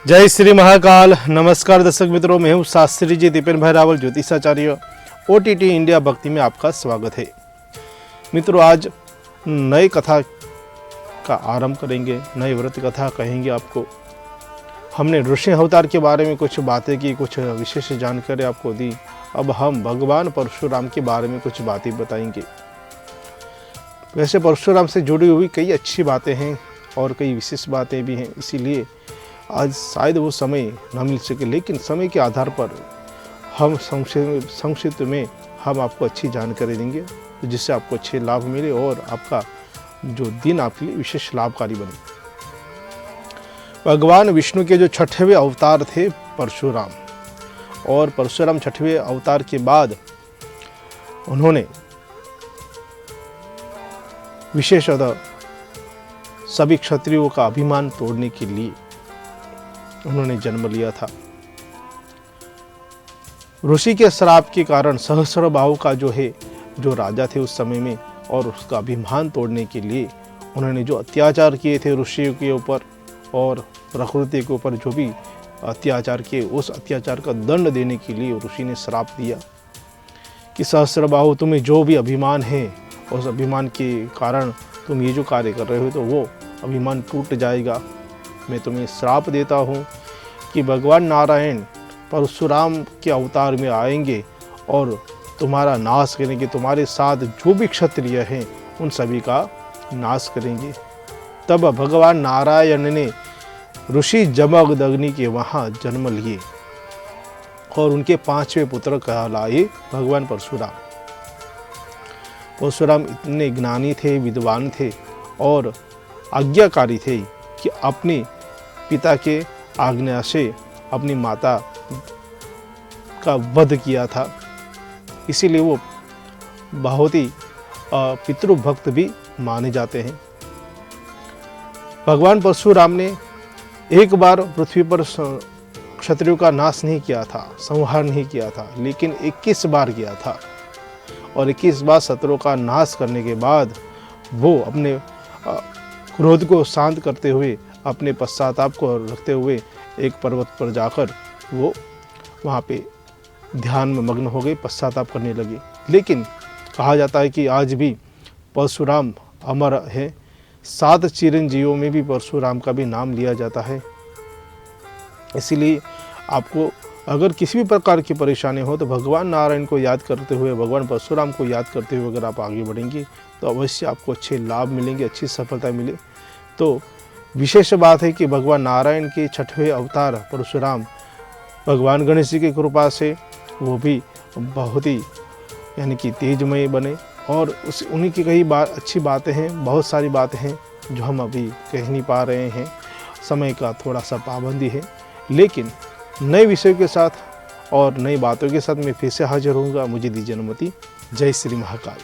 जय श्री महाकाल। नमस्कार दर्शक मित्रों, मैं हूँ शास्त्री जी दीपेन भाई रावल, ज्योतिषाचार्य। OTT इंडिया भक्ति में आपका स्वागत है। मित्रों, आज नई कथा का आरंभ करेंगे, नई व्रत कथा कहेंगे आपको। हमने ऋषि अवतार के बारे में कुछ बातें की, कुछ विशेष जानकारी आपको दी। अब हम भगवान परशुराम के बारे में कुछ बातें बताएंगे। वैसे परशुराम से जुड़ी हुई कई अच्छी बातें हैं और कई विशेष बातें भी हैं, इसीलिए आज शायद वो समय न मिल सके, लेकिन समय के आधार पर हम संक्षिप्त में हम आपको अच्छी जानकारी देंगे, जिससे आपको अच्छे लाभ मिले और आपका जो दिन आपके लिए विशेष लाभकारी बने। भगवान विष्णु के जो 6वें अवतार थे परशुराम, और परशुराम 6वें अवतार के बाद उन्होंने विशेषतः सभी क्षत्रियों का अभिमान तोड़ने के लिए उन्होंने जन्म लिया था। ऋषि के श्राप के कारण सहस्रबाहु का जो राजा थे उस समय में, और उसका अभिमान तोड़ने के लिए उन्होंने जो अत्याचार किए थे ऋषियों के ऊपर और प्रकृति के ऊपर जो भी अत्याचार किए, उस अत्याचार का दंड देने के लिए ऋषि ने श्राप दिया कि सहस्रबाहु, तुम्हें जो भी अभिमान है उस अभिमान के कारण तुम ये जो कार्य कर रहे हो तो वो अभिमान टूट जाएगा। मैं तुम्हें श्राप देता हूँ कि भगवान नारायण परशुराम के अवतार में आएंगे और तुम्हारा नाश करेंगे, तुम्हारे साथ जो भी क्षत्रिय हैं उन सभी का नाश करेंगे। तब भगवान नारायण ने ऋषि जमदग्नि के वहाँ जन्म लिए और उनके 5वें पुत्र कहलाए भगवान परशुराम। परशुराम इतने ज्ञानी थे, विद्वान थे और आज्ञाकारी थे कि अपने पिता के आज्ञा से अपनी माता का वध किया था। इसीलिए वो बहुत ही पितृभक्त भी माने जाते हैं। भगवान परशुराम ने एक बार पृथ्वी पर क्षत्रियों का नाश नहीं किया था, संहार नहीं किया था, लेकिन 21 बार किया था। और 21 बार शत्रुओं का नाश करने के बाद वो अपने क्रोध को शांत करते हुए, अपने पश्चाताप को रखते हुए एक पर्वत पर जाकर वो वहाँ पे ध्यान में मग्न हो गए, पश्चाताप करने लगे। लेकिन कहा जाता है कि आज भी परशुराम अमर है। 7 चिरंजीवियों में भी परशुराम का भी नाम लिया जाता है। इसीलिए आपको अगर किसी भी प्रकार की परेशानी हो तो भगवान नारायण को याद करते हुए, भगवान परशुराम को याद करते हुए अगर आप आगे बढ़ेंगे तो अवश्य आपको अच्छे लाभ मिलेंगे, अच्छी सफलता मिले। तो विशेष बात है कि भगवान नारायण के 6वें अवतार परशुराम भगवान गणेश जी की कृपा से वो भी बहुत ही यानी कि तेजमय बने। और उन्हीं की कई अच्छी बातें हैं, बहुत सारी बातें हैं जो हम अभी कह नहीं पा रहे हैं, समय का थोड़ा सा पाबंदी है। लेकिन नए विषयों के साथ और नई बातों के साथ मैं फिर से हाजिर होऊंगा। मुझे दीजिए अनुमति। जय श्री महाकाल।